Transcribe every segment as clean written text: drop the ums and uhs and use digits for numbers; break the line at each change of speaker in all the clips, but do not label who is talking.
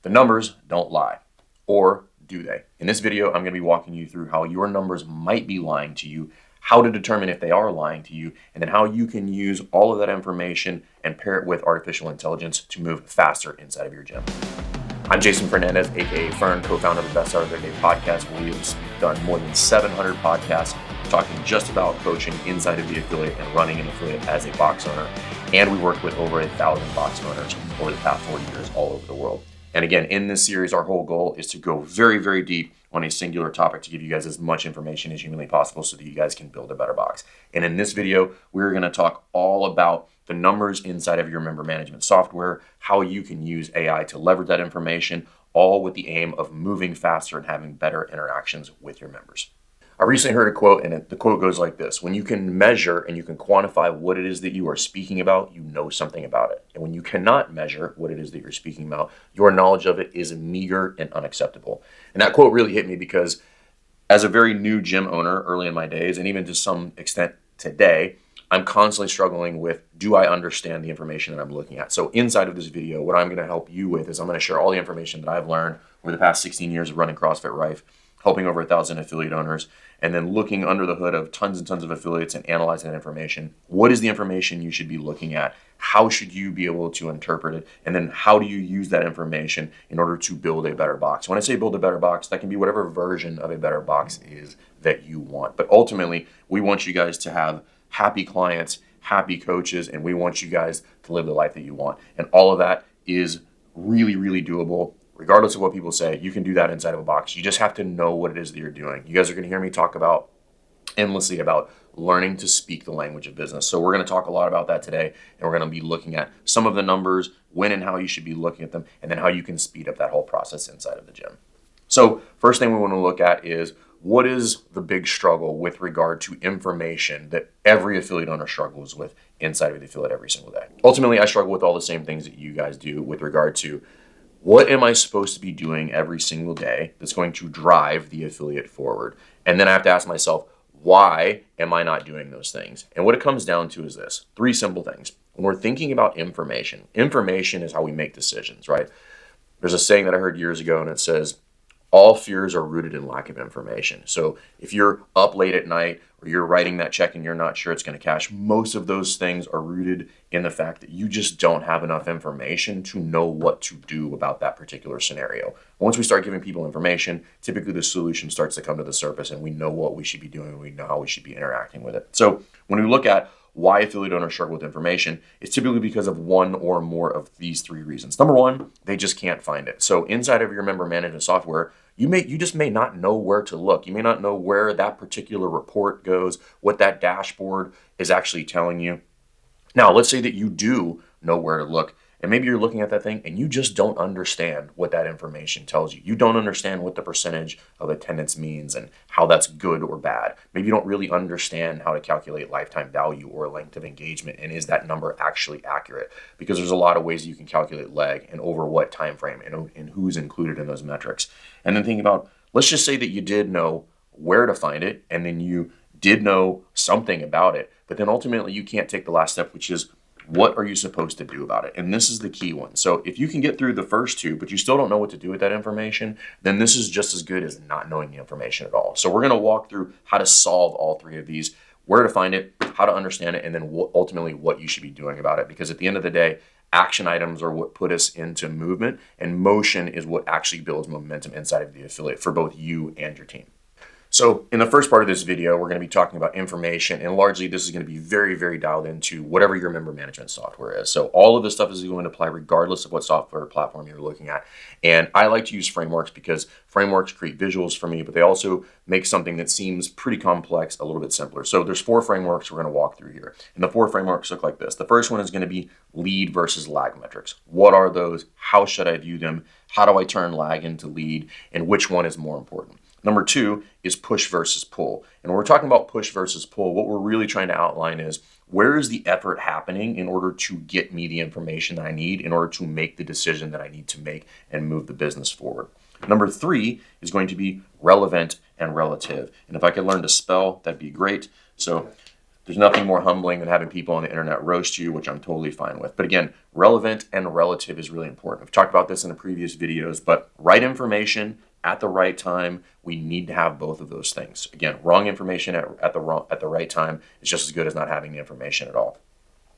The numbers don't lie, or do they? In this video, I'm going to be walking you through how your numbers might be lying to you, how to determine if they are lying to you, and then how you can use all of that information and pair it with artificial intelligence to move faster inside of your gym. I'm Jason Fernandez, aka Fern, co-founder of the Best Start of Their Day podcast, where we have done more than 700 podcasts talking just about coaching inside of the affiliate and running an affiliate as a box owner. And we worked with over 1,000 box owners over the past 4 years all over the world. And again, in this series, our whole goal is to go very, very deep on a singular topic to give you guys as much information as humanly possible so that you guys can build a better box. And in this video, we're going to talk all about the numbers inside of your member management software, how you can use AI to leverage that information, all with the aim of moving faster and having better interactions with your members. I recently heard a quote, and the quote goes like this: when you can measure and you can quantify what it is that you are speaking about, you know something about it. And when you cannot measure what it is that you're speaking about, your knowledge of it is meager and unacceptable. And that quote really hit me because as a very new gym owner early in my days, and even to some extent today, I'm constantly struggling with, do I understand the information that I'm looking at? So inside of this video, what I'm going to help you with is I'm going to share all the information that I've learned over the past 16 years of running CrossFit Rife, helping over 1,000 affiliate owners, and then looking under the hood of tons and tons of affiliates and analyzing that information. What is the information you should be looking at? How should you be able to interpret it? And then how do you use that information in order to build a better box? When I say build a better box, that can be whatever version of a better box is that you want. But ultimately, we want you guys to have happy clients, happy coaches, and we want you guys to live the life that you want. And all of that is really, really doable. Regardless of what people say, you can do that inside of a box. You just have to know what it is that you're doing. You guys are going to hear me talk about endlessly about learning to speak the language of business. So we're going to talk a lot about that today, and we're going to be looking at some of the numbers, when and how you should be looking at them, and then how you can speed up that whole process inside of the gym. So first thing we want to look at is, what is the big struggle with regard to information that every affiliate owner struggles with inside of the affiliate every single day? Ultimately, I struggle with all the same things that you guys do with regard to, what am I supposed to be doing every single day that's going to drive the affiliate forward? And then I have to ask myself, why am I not doing those things? And what it comes down to is this: 3 simple things. When we're thinking about information is how we make decisions, right? There's a saying that I heard years ago, and it says, all fears are rooted in lack of information. So if you're up late at night or you're writing that check and you're not sure it's going to cash, most of those things are rooted in the fact that you just don't have enough information to know what to do about that particular scenario. Once we start giving people information, typically the solution starts to come to the surface and we know what we should be doing and we know how we should be interacting with it. So when we look at why affiliate owners struggle with information, it's typically because of one or more of these 3 reasons. Number 1, they just can't find it. So inside of your member management software, you just may not know where to look. You may not know where that particular report goes, what that dashboard is actually telling you. Now, let's say that you do know where to look, and maybe you're looking at that thing and you just don't understand what that information tells you. You don't understand what the percentage of attendance means and how that's good or bad. Maybe you don't really understand how to calculate lifetime value or length of engagement, and is that number actually accurate? Because there's a lot of ways you can calculate leg and over what time frame and who's included in those metrics. And then thinking about, let's just say that you did know where to find it and then you did know something about it, but then ultimately you can't take the last step, which is, what are you supposed to do about it? And this is the key one. So if you can get through the first 2, but you still don't know what to do with that information, then this is just as good as not knowing the information at all. So we're going to walk through how to solve all 3 of these: where to find it, how to understand it, and then ultimately what you should be doing about it. Because at the end of the day, action items are what put us into movement, and motion is what actually builds momentum inside of the affiliate for both you and your team. So in the first part of this video, we're going to be talking about information, and largely this is going to be very, very dialed into whatever your member management software is. So all of this stuff is going to apply regardless of what software platform you're looking at. And I like to use frameworks because frameworks create visuals for me, but they also make something that seems pretty complex a little bit simpler. So there's 4 frameworks we're going to walk through here. And the 4 frameworks look like this. The first one is going to be lead versus lag metrics. What are those? How should I view them? How do I turn lag into lead? And which one is more important? Number 2 is push versus pull. And when we're talking about push versus pull, what we're really trying to outline is, where is the effort happening in order to get me the information that I need in order to make the decision that I need to make and move the business forward. Number 3 is going to be relevant and relative. And if I could learn to spell, that'd be great. So There's nothing more humbling than having people on the internet roast you, which I'm totally fine with. But again, relevant and relative is really important. I've talked about this in the previous videos, but right information at the right time, we need to have both of those things. Again, wrong information at the right time is just as good as not having the information at all.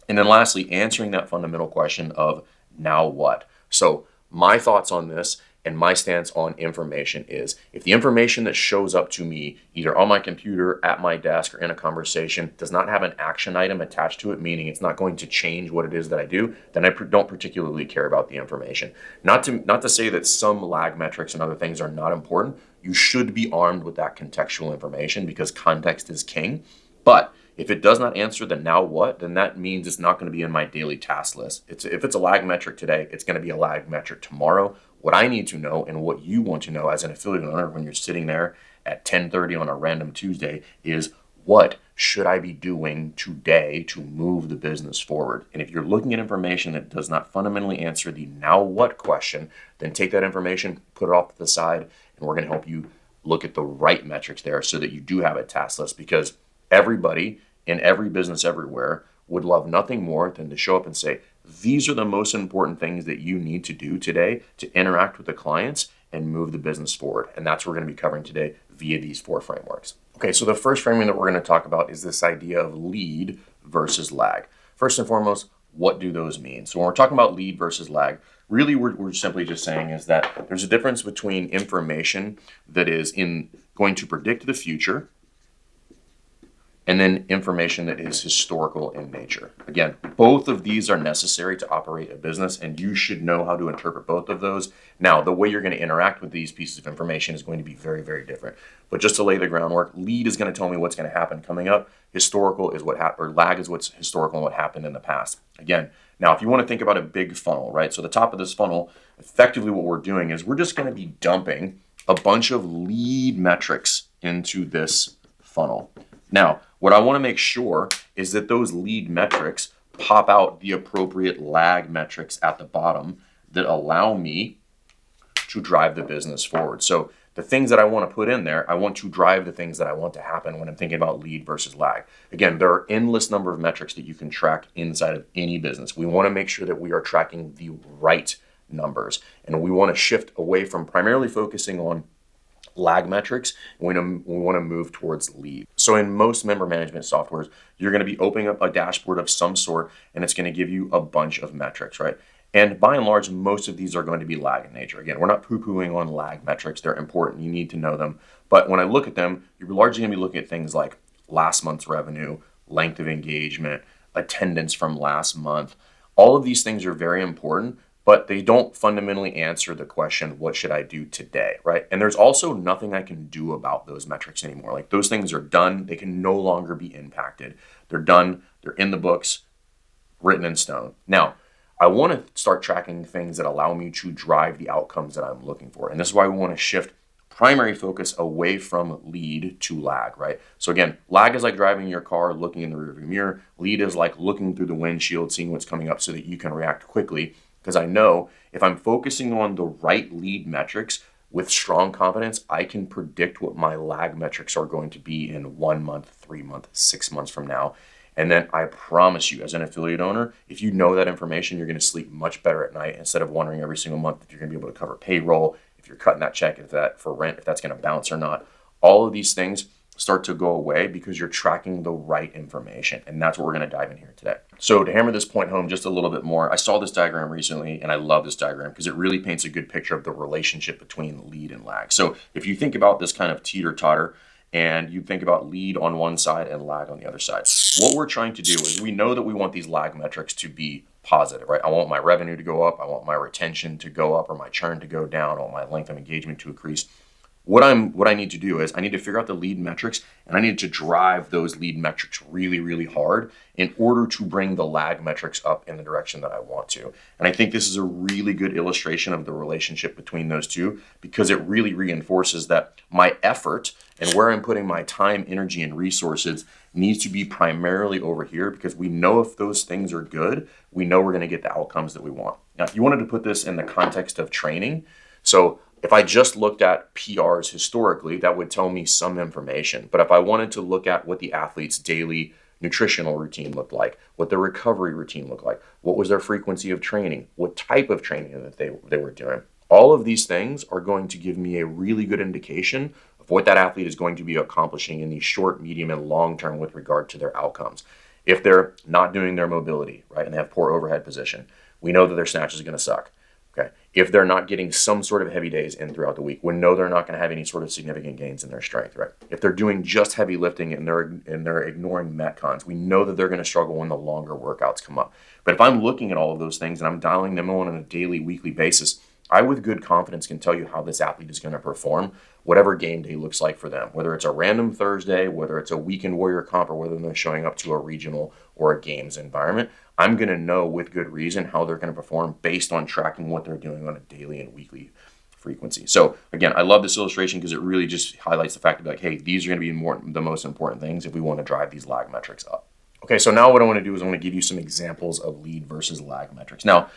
And then lastly, answering that fundamental question of now what? So my thoughts on this and my stance on information is, if the information that shows up to me either on my computer, at my desk, or in a conversation does not have an action item attached to it, meaning it's not going to change what it is that I do, then I don't particularly care about the information. Not to say that some lag metrics and other things are not important. You should be armed with that contextual information because context is king. But if it does not answer the now what, then that means it's not going to be in my daily task list. If it's a lag metric today, it's going to be a lag metric tomorrow. What I need to know and what you want to know as an affiliate owner when you're sitting there at 10:30 on a random Tuesday is, what should I be doing today to move the business forward? And if you're looking at information that does not fundamentally answer the now what question, then take that information, put it off to the side, and we're going to help you look at the right metrics there so that you do have a task list, because everybody in every business everywhere would love nothing more than to show up and say, these are the most important things that you need to do today to interact with the clients and move the business forward. And that's what we're going to be covering today via these 4 frameworks. Okay, so the first framing that we're going to talk about is this idea of lead versus lag. First and foremost, what do those mean? So when we're talking about lead versus lag, really we're simply just saying is that there's a difference between information that is going to predict the future and then information that is historical in nature. Again, both of these are necessary to operate a business, and you should know how to interpret both of those. Now, the way you're going to interact with these pieces of information is going to be very, very different. But just to lay the groundwork, lead is going to tell me what's going to happen coming up. Historical is lag is what's historical and what happened in the past. Again, now, if you want to think about a big funnel, right? So the top of this funnel, effectively what we're doing is we're just going to be dumping a bunch of lead metrics into this funnel. Now, what I want to make sure is that those lead metrics pop out the appropriate lag metrics at the bottom that allow me to drive the business forward. So the things that I want to put in there, I want to drive the things that I want to happen when I'm thinking about lead versus lag. Again, there are endless number of metrics that you can track inside of any business. We want to make sure that we are tracking the right numbers, and we want to shift away from primarily focusing on lag metrics. We want to move towards lead. So in most member management softwares, you're going to be opening up a dashboard of some sort, and it's going to give you a bunch of metrics, right? And by and large, most of these are going to be lag in nature. Again, we're not poo-pooing on lag metrics. They're important. You need to know them. But when I look at them, you're largely going to be looking at things like last month's revenue, length of engagement, attendance from last month. All of these things are very important, but they don't fundamentally answer the question, what should I do today, right? And there's also nothing I can do about those metrics anymore. Like, those things are done. They can no longer be impacted. They're done. They're in the books, written in stone. Now, I want to start tracking things that allow me to drive the outcomes that I'm looking for. And this is why we want to shift primary focus away from lead to lag, right? So again, lag is like driving your car, looking in the rearview mirror. Lead is like looking through the windshield, seeing what's coming up so that you can react quickly. Because I know if I'm focusing on the right lead metrics with strong confidence, I can predict what my lag metrics are going to be in 1 month, 3 months, 6 months from now. And then I promise you, as an affiliate owner, if you know that information, you're going to sleep much better at night instead of wondering every single month if you're going to be able to cover payroll, if you're cutting that check, if that for rent, if that's going to bounce or not. All of these things start to go away because you're tracking the right information. And that's what we're going to dive in here today. So to hammer this point home just a little bit more, I saw this diagram recently and I love this diagram because it really paints a good picture of the relationship between lead and lag. So if you think about this kind of teeter-totter and you think about lead on one side and lag on the other side, what we're trying to do is we know that we want these lag metrics to be positive, right? I want my revenue to go up. I want my retention to go up or my churn to go down. I want my length of engagement to increase. What I need to do is I need to figure out the lead metrics, and I need to drive those lead metrics really, really hard in order to bring the lag metrics up in the direction that I want to. And I think this is a really good illustration of the relationship between those two because it really reinforces that my effort and where I'm putting my time, energy, and resources needs to be primarily over here because we know if those things are good, we know we're going to get the outcomes that we want. Now, if you wanted to put this in the context of training, so if I just looked at PRs historically, that would tell me some information. But if I wanted to look at what the athlete's daily nutritional routine looked like, what their recovery routine looked like, what was their frequency of training, what type of training that they were doing. All of these things are going to give me a really good indication of what that athlete is going to be accomplishing in the short, medium, and long term with regard to their outcomes. If they're not doing their mobility, right, and they have poor overhead position, we know that their snatch is going to suck. Okay. If they're not getting some sort of heavy days in throughout the week, we know they're not going to have any sort of significant gains in their strength, right? If they're doing just heavy lifting and they're ignoring metcons, we know that they're going to struggle when the longer workouts come up. But if I'm looking at all of those things and I'm dialing them on a daily, weekly basis, I with good confidence can tell you how this athlete is going to perform, whatever game day looks like for them, whether it's a random Thursday, whether it's a weekend warrior comp, or whether they're showing up to a regional or a games environment. I'm going to know with good reason how they're going to perform based on tracking what they're doing on a daily and weekly frequency. So again, I love this illustration because it really just highlights the fact that, hey, these are going to be the most important things if we want to drive these lag metrics up. Okay, so now what I want to do is I want to give you some examples of lead versus lag metrics. Now,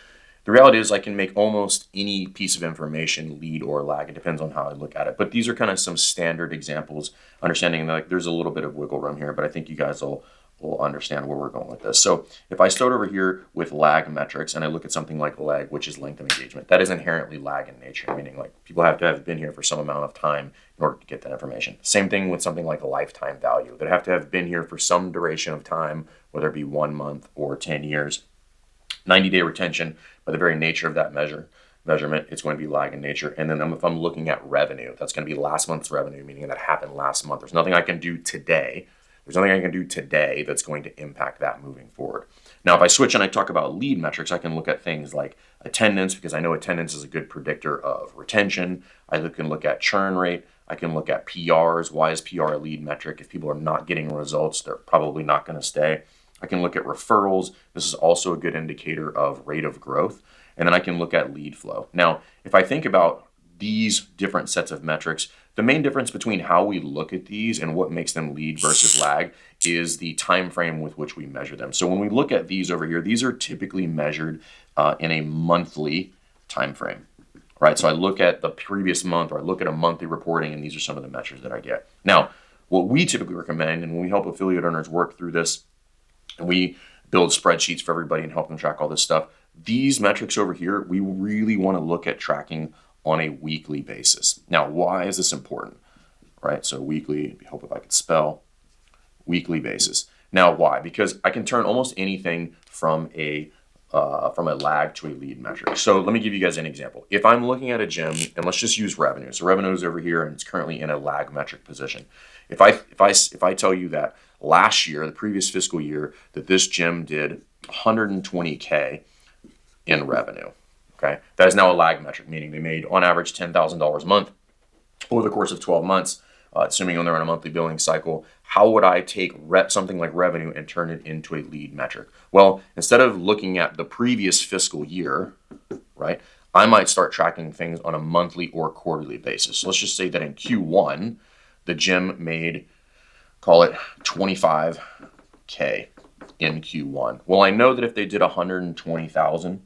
the reality is I can make almost any piece of information lead or lag. It depends on how I look at it. But these are kind of some standard examples, understanding that there's a little bit of wiggle room here, but I think you guys will understand where we're going with this. So if I start over here with lag metrics and I look at something like lag, which is length of engagement, that is inherently lag in nature, meaning like people have to have been here for some amount of time in order to get that information. Same thing with something like a lifetime value. They have to have been here for some duration of time, whether it be 1 month or 10 years. 90-day retention, by the very nature of that measurement, it's going to be lag in nature. And then if I'm looking at revenue, that's going to be last month's revenue, meaning that happened last month. There's nothing I can do today. There's nothing I can do today that's going to impact that moving forward. Now, if I switch and I talk about lead metrics, I can look at things like attendance, because I know attendance is a good predictor of retention. I can look at churn rate. I can look at PRs. Why is PR a lead metric? If people are not getting results, they're probably not going to stay. I can look at referrals. This is also a good indicator of rate of growth. And then I can look at lead flow. Now, if I think about these different sets of metrics, the main difference between how we look at these and what makes them lead versus lag is the time frame with which we measure them. So when we look at these over here, these are typically measured in a monthly time frame, right? So I look at the previous month, or I look at a monthly reporting, and these are some of the measures that I get. Now, what we typically recommend, and when we help affiliate owners work through this, and we build spreadsheets for everybody and help them track all this stuff, these metrics over here, we really want to look at tracking on a weekly basis. Now, why is this important? Right? So weekly, I hope if I could spell, weekly basis. Now, why? Because I can turn almost anything from a lag to a lead metric. So let me give you guys an example. If I'm looking at a gym, and let's just use revenue. So revenue is over here, and it's currently in a lag metric position. If I tell you that last year, the previous fiscal year, that this gym did 120K in revenue, okay? That is now a lag metric, meaning they made on average $10,000 a month over the course of 12 months, assuming they're on a monthly billing cycle. How would I take something like revenue and turn it into a lead metric? Well, instead of looking at the previous fiscal year, right, I might start tracking things on a monthly or quarterly basis. So let's just say that in Q1, the gym made, call it 25K in Q1. Well, I know that if they did 120,000,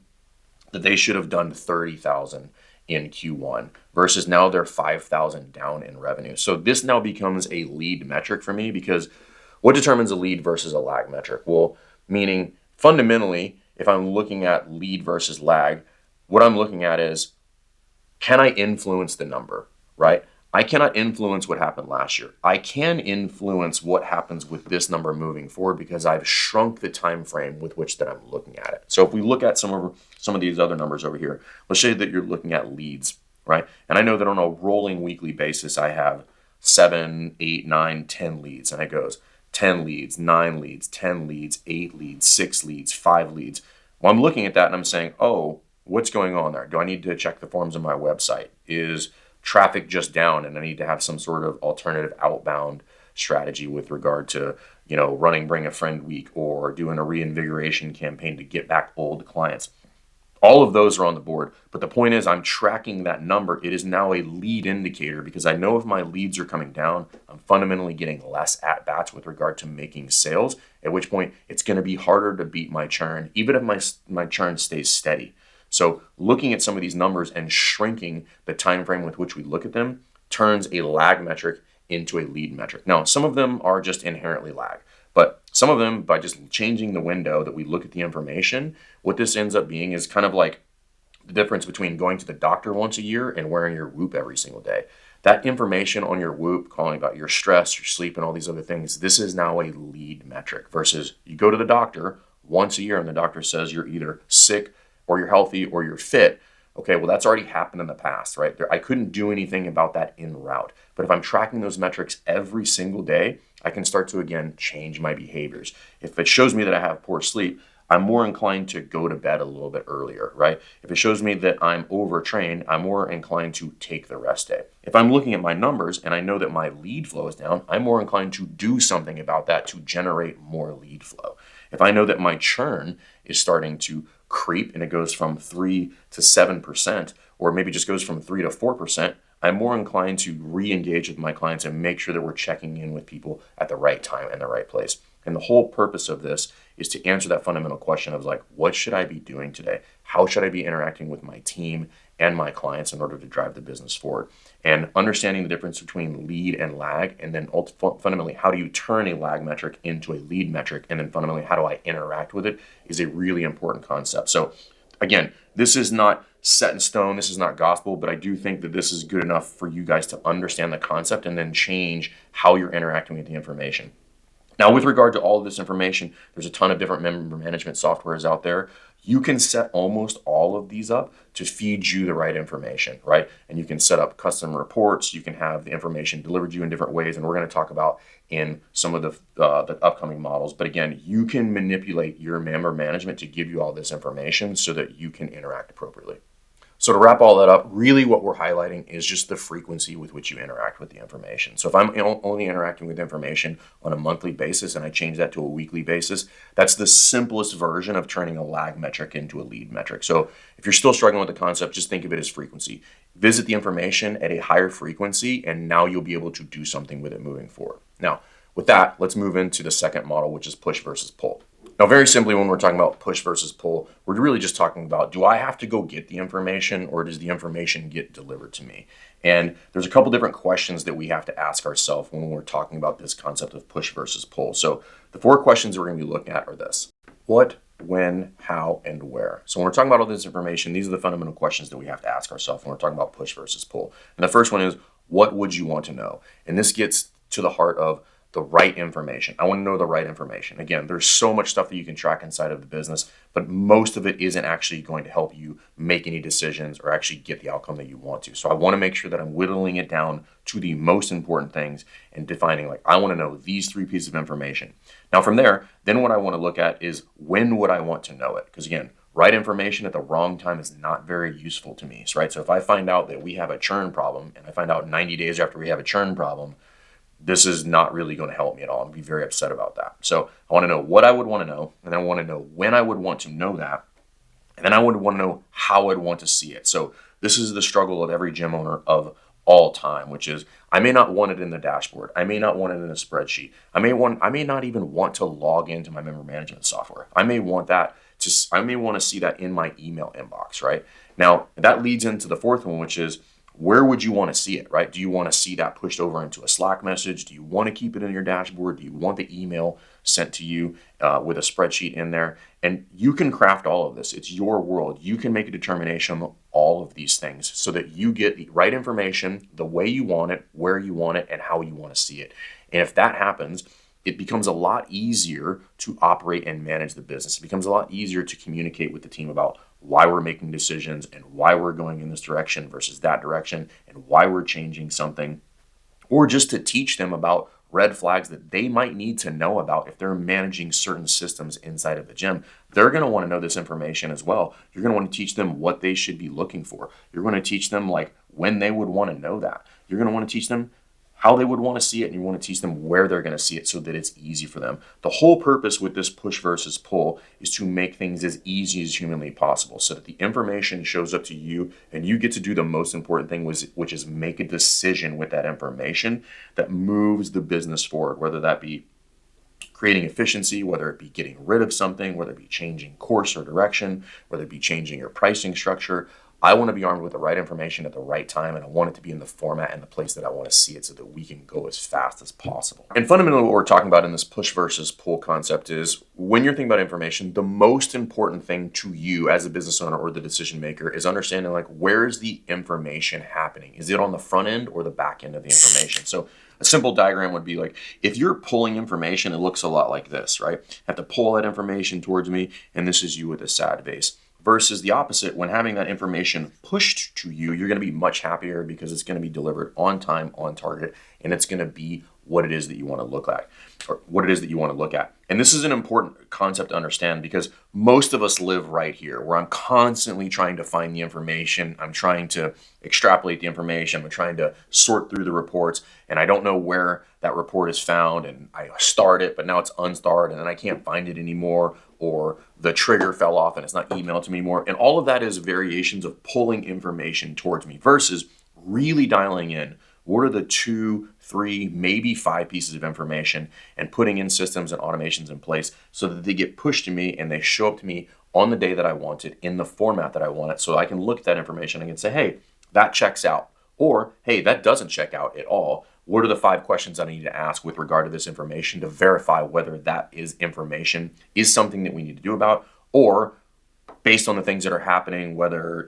that they should have done 30,000 in Q1 versus now they're 5,000 down in revenue. So this now becomes a lead metric for me, because what determines a lead versus a lag metric? Well, meaning fundamentally, if I'm looking at lead versus lag, what I'm looking at is, can I influence the number, right? I cannot influence what happened last year. I can influence what happens with this number moving forward because I've shrunk the time frame with which that I'm looking at it. So if we look at some of these other numbers over here, let's say that you're looking at leads, right? And I know that on a rolling weekly basis, I have 7, 8, 9, 10 leads. And it goes 10 leads, 9 leads, 10 leads, 8 leads, 6 leads, 5 leads. Well, I'm looking at that and I'm saying, oh, what's going on there? Do I need to check the forms on my website? Is traffic just down and I need to have some sort of alternative outbound strategy with regard to, running Bring a Friend week or doing a reinvigoration campaign to get back old clients? All of those are on the board. But the point is, I'm tracking that number. It is now a lead indicator because I know if my leads are coming down, I'm fundamentally getting less at bats with regard to making sales, at which point it's going to be harder to beat my churn, even if my churn stays steady. So looking at some of these numbers and shrinking the time frame with which we look at them turns a lag metric into a lead metric. Now, some of them are just inherently lag, but Some of them, by just changing the window that we look at the information, what this ends up being is kind of like the difference between going to the doctor once a year and wearing your Whoop every single day. That information on your Whoop, calling about your stress, your sleep, and all these other things, this is now a lead metric versus you go to the doctor once a year and the doctor says you're either sick or you're healthy or you're fit. Okay, well, that's already happened in the past, right? I couldn't do anything about that en route. But if I'm tracking those metrics every single day, I can start to, again, change my behaviors. If it shows me that I have poor sleep, I'm more inclined to go to bed a little bit earlier, right? If it shows me that I'm overtrained, I'm more inclined to take the rest day. If I'm looking at my numbers and I know that my lead flow is down, I'm more inclined to do something about that to generate more lead flow. If I know that my churn is starting to creep and it goes from 3 to 7%, or maybe just goes from 3 to 4%, I'm more inclined to re-engage with my clients and make sure that we're checking in with people at the right time and the right place. And the whole purpose of this is to answer that fundamental question of like, what should I be doing today? How should I be interacting with my team and my clients in order to drive the business forward? And understanding the difference between lead and lag, and then fundamentally, how do you turn a lag metric into a lead metric? And then fundamentally, how do I interact with it is a really important concept. So again, this is not set in stone. This is not gospel, but I do think that this is good enough for you guys to understand the concept and then change how you're interacting with the information. Now, with regard to all of this information, there's a ton of different member management softwares out there. You can set almost all of these up to feed you the right information, right? And you can set up custom reports. You can have the information delivered to you in different ways, and we're going to talk about in some of the upcoming models. But again, you can manipulate your member management to give you all this information so that you can interact appropriately. So to wrap all that up, really what we're highlighting is just the frequency with which you interact with the information. So if I'm only interacting with information on a monthly basis and I change that to a weekly basis, that's the simplest version of turning a lag metric into a lead metric. So if you're still struggling with the concept, just think of it as frequency. Visit the information at a higher frequency, and now you'll be able to do something with it moving forward. Now, with that, let's move into the second model, which is push versus pull. Now, very simply, when we're talking about push versus pull, we're really just talking about, do I have to go get the information or does the information get delivered to me? And there's a couple different questions that we have to ask ourselves when we're talking about this concept of push versus pull. So the 4 questions we're going to be looking at are this: what, when, how, and where. So when we're talking about all this information, these are the fundamental questions that we have to ask ourselves when we're talking about push versus pull. And the first one is, what would you want to know? And this gets to the heart of the right information. I want to know the right information. Again, there's so much stuff that you can track inside of the business, but most of it isn't actually going to help you make any decisions or actually get the outcome that you want to. So I want to make sure that I'm whittling it down to the most important things and defining, like, I want to know these 3 pieces of information. Now from there, then what I want to look at is, when would I want to know it? Because again, right information at the wrong time is not very useful to me, right? So if I find out that we have a churn problem and I find out 90 days after we have a churn problem, this is not really going to help me at all. I'm going to be very upset about that. So I want to know what I would want to know, and then I want to know when I would want to know that, and then I would want to know how I'd want to see it. So this is the struggle of every gym owner of all time, which is, I may not want it in the dashboard. I may not want it in a spreadsheet. I may not even want to log into my member management software. I may want to see that in my email inbox, right? Now, that leads into the fourth one, which is, where would you want to see it, right? Do you want to see that pushed over into a Slack message? Do you want to keep it in your dashboard? Do you want the email sent to you with a spreadsheet in there? And you can craft all of this. It's your world. You can make a determination on all of these things so that you get the right information, the way you want it, where you want it, and how you want to see it. And if that happens, it becomes a lot easier to operate and manage the business. It becomes a lot easier to communicate with the team about why we're making decisions and why we're going in this direction versus that direction and why we're changing something, or just to teach them about red flags that they might need to know about if they're managing certain systems inside of the gym. They're going to want to know this information as well. You're going to want to teach them what they should be looking for. You're going to teach them like when they would want to know that. You're going to want to teach them how they would want to see it, and you want to teach them where they're going to see it so that it's easy for them. The whole purpose with this push versus pull is to make things as easy as humanly possible so that the information shows up to you and you get to do the most important thing, which is make a decision with that information that moves the business forward, whether that be creating efficiency, whether it be getting rid of something, whether it be changing course or direction, whether it be changing your pricing structure. I want to be armed with the right information at the right time, and I want it to be in the format and the place that I want to see it so that we can go as fast as possible. And fundamentally, what we're talking about in this push versus pull concept is when you're thinking about information, the most important thing to you as a business owner or the decision maker is understanding like, where is the information happening? Is it on the front end or the back end of the information? So a simple diagram would be like, if you're pulling information, it looks a lot like this, right? I have to pull that information towards me, and this is you with a sad face. Versus the opposite, when having that information pushed to you, you're going to be much happier because it's going to be delivered on time, on target, and it's going to be what it is that you want to look at, or what it is that you want to look at. And this is an important concept to understand because most of us live right here where I'm constantly trying to find the information. I'm trying to extrapolate the information. I'm trying to sort through the reports, and I don't know where that report is found, and I start it, but now it's unstarred, and then I can't find it anymore, or the trigger fell off and it's not emailed to me anymore. And all of that is variations of pulling information towards me versus really dialing in what are the 2, 3, maybe 5 pieces of information and putting in systems and automations in place so that they get pushed to me and they show up to me on the day that I want it in the format that I want it. So I can look at that information and I can say, hey, that checks out. Or, hey, that doesn't check out at all. What are the 5 questions I need to ask with regard to this information to verify whether that is information is something that we need to do about, or based on the things that are happening, whether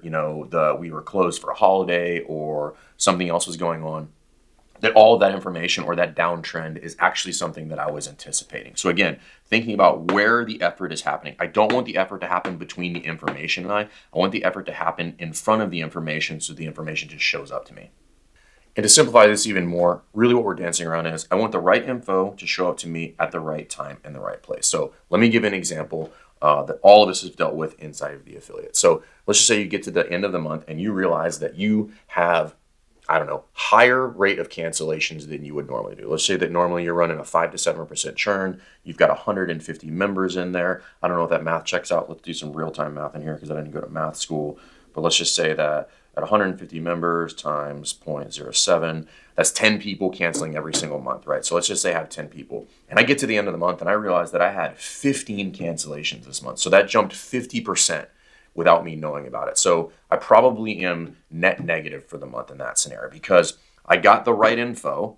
we were closed for a holiday or something else was going on, that all of that information or that downtrend is actually something that I was anticipating. So again, thinking about where the effort is happening. I don't want the effort to happen between the information and I want the effort to happen in front of the information so the information just shows up to me. And to simplify this even more, really what we're dancing around is I want the right info to show up to me at the right time and the right place. So let me give an example that all of us have dealt with inside of the affiliate. So let's just say you get to the end of the month and you realize that you have, higher rate of cancellations than you would normally do. Let's say that normally you're running a 5 to 7% churn. You've got 150 members in there. I don't know if that math checks out. Let's do some real-time math in here because I didn't go to math school. But let's just say that at 150 members times 0.07, that's 10 people canceling every single month, right? So let's just say I have 10 people. And I get to the end of the month and I realize that I had 15 cancellations this month. So that jumped 50% without me knowing about it. So I probably am net negative for the month in that scenario because I got the right info,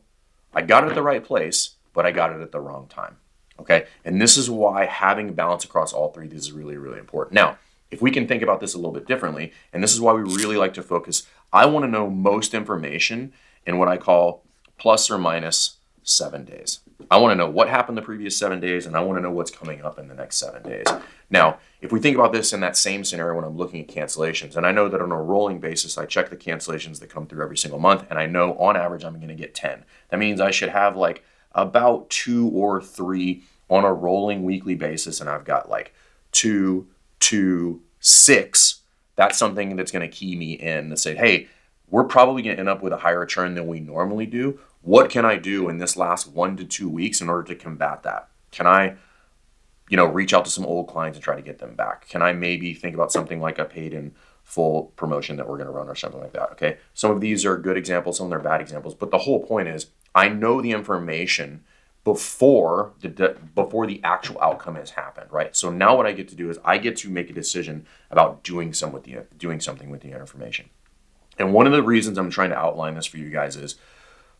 I got it at the right place, but I got it at the wrong time, okay? And this is why having balance across all 3 of these is really, really important. Now, if we can think about this a little bit differently, and this is why we really like to focus, I want to know most information in what I call plus or minus 7 days. I want to know what happened the previous 7 days, and I want to know what's coming up in the next 7 days. Now, if we think about this in that same scenario when I'm looking at cancellations, and I know that on a rolling basis, I check the cancellations that come through every single month, and I know on average I'm going to get 10. That means I should have like about 2 or 3 on a rolling weekly basis, and I've got like 2 to 6. That's something that's going to key me in to say, hey, we're probably going to end up with a higher churn than we normally do. What can I do in this last 1 to 2 weeks in order to combat that? Can I, reach out to some old clients and try to get them back? Can I maybe think about something like a paid in full promotion that we're going to run or something like that? Okay. Some of these are good examples, some of them are bad examples, but the whole point is I know the information before the actual outcome has happened, right? So now what I get to do is I get to make a decision about doing something with the information. And one of the reasons I'm trying to outline this for you guys is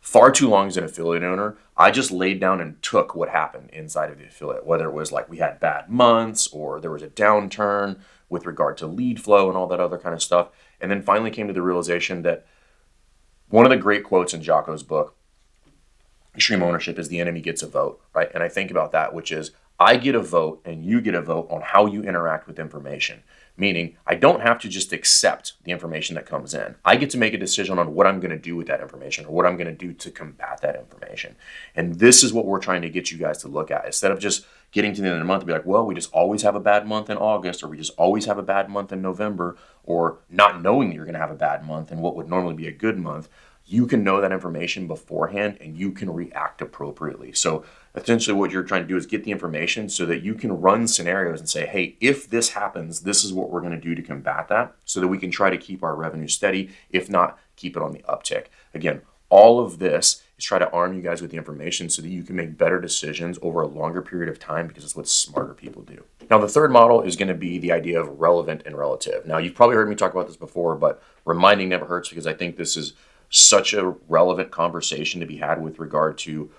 far too long as an affiliate owner, I just laid down and took what happened inside of the affiliate, whether it was like we had bad months or there was a downturn with regard to lead flow and all that other kind of stuff. And then finally came to the realization that one of the great quotes in Jocko's book, Extreme Ownership, is the enemy gets a vote, right? And I think about that, which is I get a vote and you get a vote on how you interact with information. Meaning I don't have to just accept the information that comes in. I get to make a decision on what I'm going to do with that information or what I'm going to do to combat that information. And this is what we're trying to get you guys to look at. Instead of just getting to the end of the month and be like, well, we just always have a bad month in August, or we just always have a bad month in November, or not knowing that you're going to have a bad month in what would normally be a good month. You can know that information beforehand and you can react appropriately. So essentially what you're trying to do is get the information so that you can run scenarios and say, hey, if this happens, this is what we're going to do to combat that so that we can try to keep our revenue steady. If not, keep it on the uptick. Again, all of this is try to arm you guys with the information so that you can make better decisions over a longer period of time, because it's what smarter people do. Now, the third model is going to be the idea of relevant and relative. Now, you've probably heard me talk about this before, but reminding never hurts, because I think this is such a relevant conversation to be had with regard to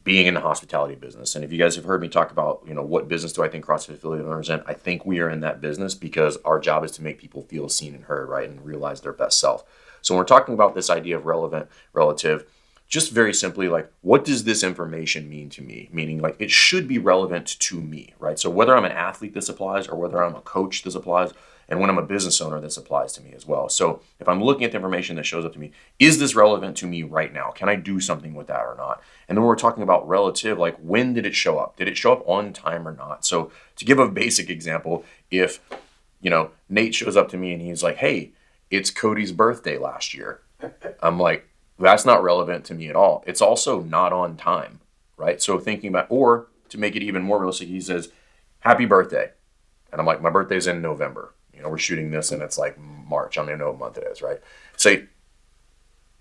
being in the hospitality business. And if you guys have heard me talk about, what business do I think CrossFit affiliate owners in, I think we are in that business because our job is to make people feel seen and heard, right, and realize their best self. So when we're talking about this idea of relevant, relative, just very simply, like, what does this information mean to me? Meaning, like, it should be relevant to me, right? So whether I'm an athlete, this applies, or whether I'm a coach, this applies. And when I'm a business owner, this applies to me as well. So if I'm looking at the information that shows up to me, is this relevant to me right now? Can I do something with that or not? And then we're talking about relative, like, when did it show up? Did it show up on time or not? So to give a basic example, if, Nate shows up to me and he's like, hey, it's Cody's birthday last year. I'm like, that's not relevant to me at all. It's also not on time, right? So thinking about, or to make it even more realistic, he says, happy birthday. And I'm like, my birthday's in November. We're shooting this and it's like March. I don't even know what month it is, right? Say,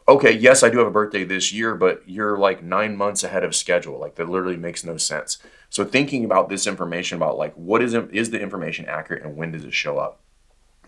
okay, yes, I do have a birthday this year, but you're like 9 months ahead of schedule. Like, that literally makes no sense. So thinking about this information about, like, what is the information accurate and when does it show up?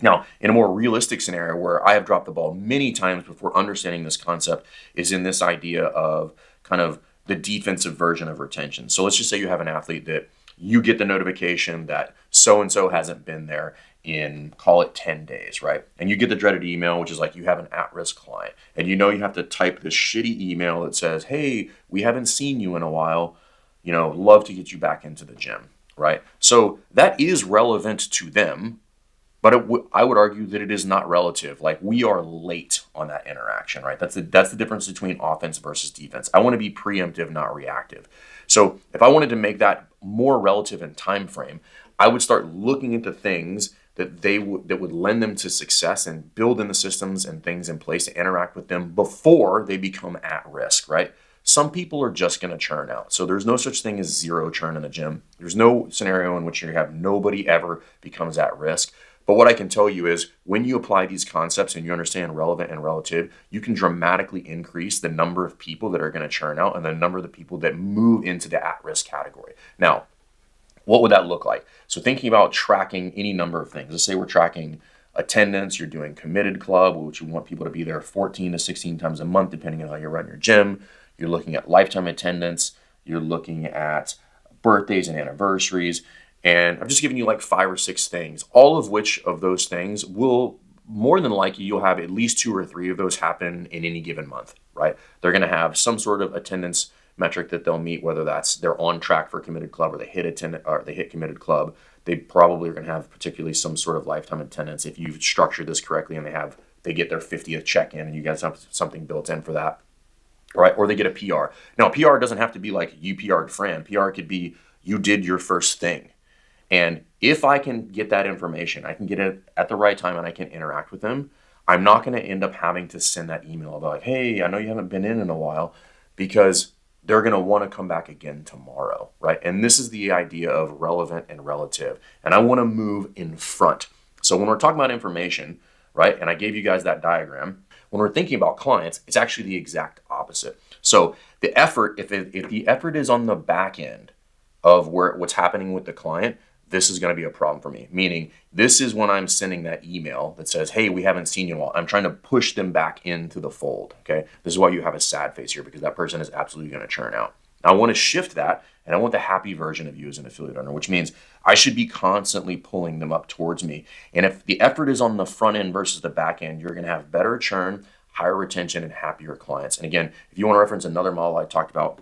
Now, in a more realistic scenario where I have dropped the ball many times before understanding this concept is in this idea of kind of the defensive version of retention. So let's just say you have an athlete that you get the notification that so-and-so hasn't been there in, call it 10 days, right? And you get the dreaded email, which is like, you have an at-risk client. And you have to type this shitty email that says, hey, we haven't seen you in a while. Love to get you back into the gym, right? So that is relevant to them. But I would argue that it is not relative. Like, we are late on that interaction, right? That's the difference between offense versus defense. I want to be preemptive, not reactive. So if I wanted to make that more relative in time frame, I would start looking into things that would lend them to success and build in the systems and things in place to interact with them before they become at risk, right? Some people are just going to churn out. So there's no such thing as zero churn in the gym. There's no scenario in which you have nobody ever becomes at risk. But what I can tell you is when you apply these concepts and you understand relevant and relative, you can dramatically increase the number of people that are going to churn out and the number of the people that move into the at-risk category. Now, what would that look like? So thinking about tracking any number of things. Let's say we're tracking attendance. You're doing committed club, which you want people to be there 14 to 16 times a month, depending on how you run your gym. You're looking at lifetime attendance. You're looking at birthdays and anniversaries. And I'm just giving you like 5 or 6 things, all of which of those things will more than likely you'll have at least 2 or 3 of those happen in any given month, right? They're going to have some sort of attendance metric that they'll meet, whether that's they're on track for committed club or they hit committed club. They probably are going to have particularly some sort of lifetime attendance if you've structured this correctly and they get their 50th check-in and you guys have something built in for that, right? Or they get a PR. Now, PR doesn't have to be like you PR'd Fran. PR could be you did your first thing. And if I can get that information, I can get it at the right time and I can interact with them, I'm not going to end up having to send that email about like, hey, I know you haven't been in a while, because they're going to want to come back again tomorrow, right? And this is the idea of relevant and relative. And I want to move in front. So when we're talking about information, right, and I gave you guys that diagram, when we're thinking about clients, it's actually the exact opposite. So the effort, if the effort is on the back end of what's happening with the client, this is going to be a problem for me. Meaning, this is when I'm sending that email that says, hey, we haven't seen you in a while. I'm trying to push them back into the fold, okay? This is why you have a sad face here, because that person is absolutely going to churn out. Now, I want to shift that, and I want the happy version of you as an affiliate owner, which means I should be constantly pulling them up towards me. And if the effort is on the front end versus the back end, you're going to have better churn, higher retention, and happier clients. And again, if you want to reference another model I talked about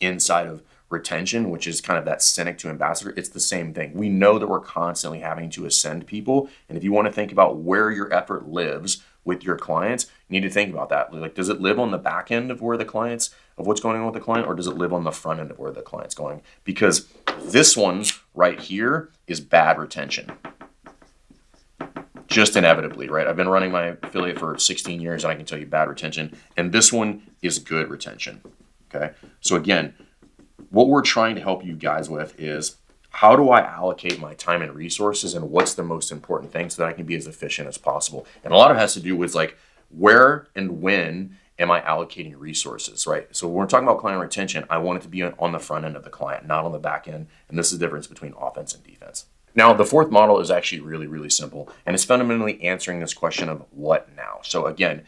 inside of retention, which is kind of that cynic to ambassador, it's the same thing. We know that we're constantly having to ascend people. And if you want to think about where your effort lives with your clients, you need to think about that. Like, does it live on the back end of where the clients, of what's going on with the client, or does it live on the front end of where the client's going? Because this one right here is bad retention. Just inevitably, right? I've been running my affiliate for 16 years and I can tell you bad retention. And this one is good retention, okay? So again, what we're trying to help you guys with is, how do I allocate my time and resources, and what's the most important thing so that I can be as efficient as possible? And a lot of it has to do with like where and when am I allocating resources, right? So when we're talking about client retention, I want it to be on the front end of the client, not on the back end. And this is the difference between offense and defense. Now, the fourth model is actually really, really simple, and it's fundamentally answering this question of what now. So again,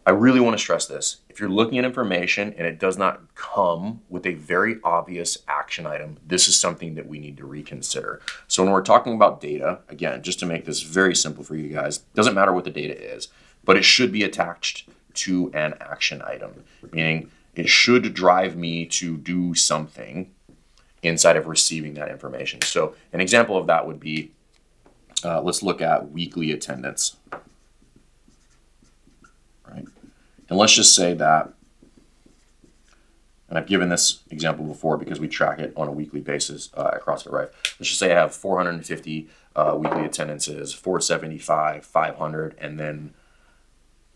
I really want to stress this. If you're looking at information and it does not come with a very obvious action item, this is something that we need to reconsider. So when we're talking about data, again, just to make this very simple for you guys, doesn't matter what the data is, but it should be attached to an action item, meaning it should drive me to do something inside of receiving that information. So an example of that would be, let's look at weekly attendance. Right? And let's just say that, and I've given this example before because we track it on a weekly basis at CrossFit Rife. Let's just say I have 450 weekly attendances, 475, 500, and then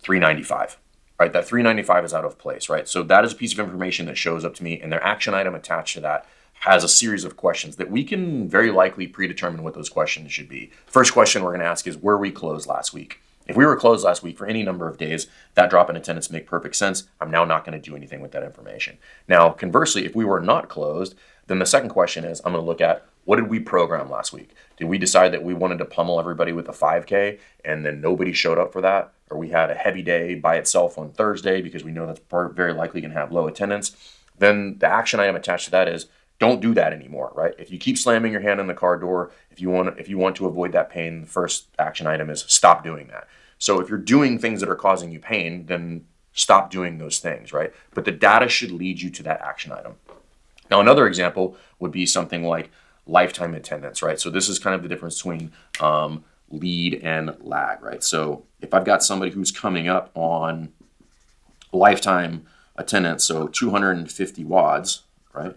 395. Right? That 395 is out of place, right? So that is a piece of information that shows up to me, and their action item attached to that has a series of questions that we can very likely predetermine what those questions should be. First question we're going to ask is, were we closed last week? If we were closed last week for any number of days, that drop in attendance make perfect sense. I'm now not going to do anything with that information. Now, conversely, if we were not closed, then the second question is, I'm going to look at, what did we program last week? Did we decide that we wanted to pummel everybody with a 5K and then nobody showed up for that? Or we had a heavy day by itself on Thursday because we know that's very likely going to have low attendance? Then the action item attached to that is, don't do that anymore, right? If you keep slamming your hand in the car door, if you want to avoid that pain, the first action item is stop doing that. So if you're doing things that are causing you pain, then stop doing those things, right? But the data should lead you to that action item. Now, another example would be something like lifetime attendance, right? So this is kind of the difference between lead and lag, right? So if I've got somebody who's coming up on lifetime attendance, so 250 WODs, right?